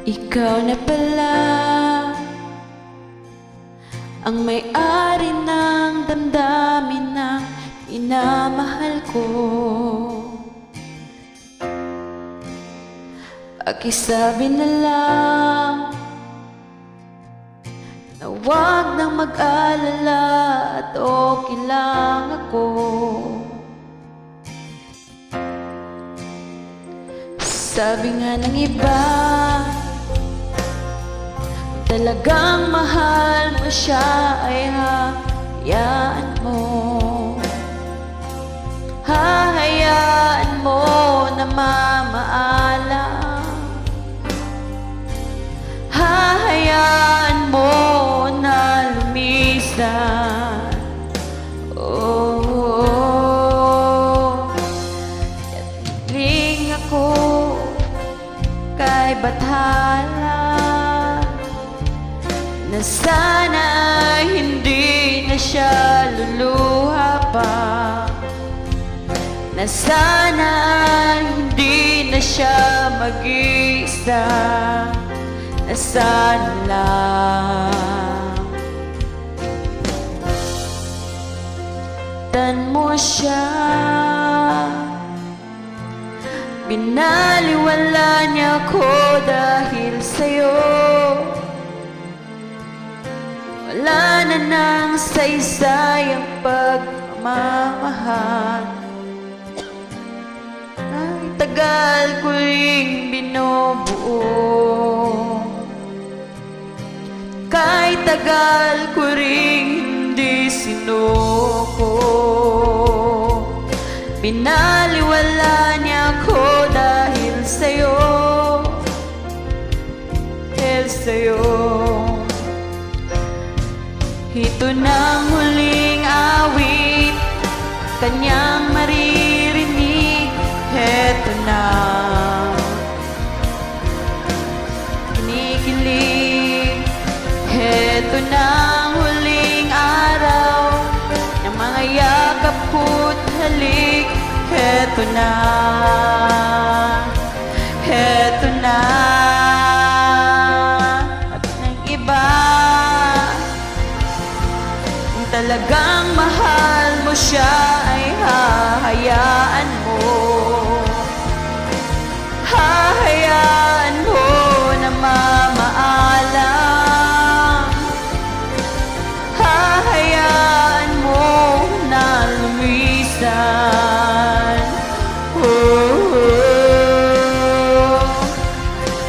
Ikaw na pala ang may-ari ng damdamin na minamahal ko. Pakisabi na lang na huwag nang mag-alala at okay lang ako. Sabi nga ng iba, talagang mahal mo siya ay hahayaan mo. Hahayaan mo na mamaalam. Hahayaan mo na lumisan. Oh, yating ako kay bathala na sana hindi na siya luluha pa, na sana hindi na siya mag-isa, na sana lang tan mo siya. Binaliwala niya ko dahil sa'yo. Wala na nang saysay ang pagmamahal. Ay, tagal ko ring binubuo. Kahit tagal ko ring hindi sinuko. Binaliwala niya ko dahil sa'yo. Dahil sa'yo. Ito na ang huling awit kanyang maririnig. Heto na, kinikilig. Heto na ang huling araw ng mga yakap ko't halik. Heto na, heto na. At ng iba, talagang mahal mo siya ay hahayaan mo. Hahayaan mo na mamaalam. Hahayaan mo na lumisan.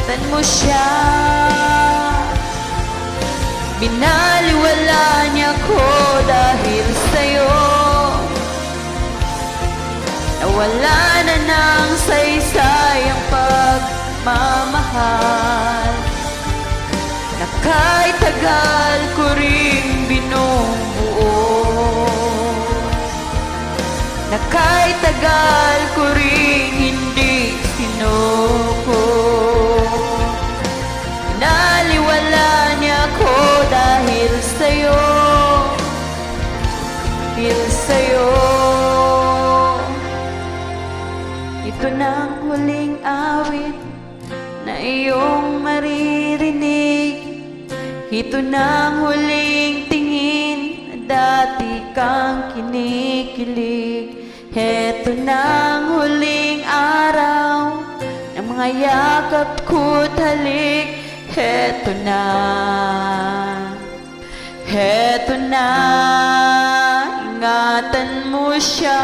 Tan mo siya. Binaliwala niya ko dahil sa'yo. Nawala na ng saysay ang pagmamahal na kahit tagal ko ring binubuo. Na kahit tagal ko ring hindi sinuko. Binaliwala niya ko dahil sa'yo. Dahil sa'yo. Ito na ang huling awit na iyong maririnig. Ito na ang huling tingin na dati kang kinikilig. Ito na ang huling araw ng mga yakap ko't halik. Heto na, heto na, ingatan mo siya.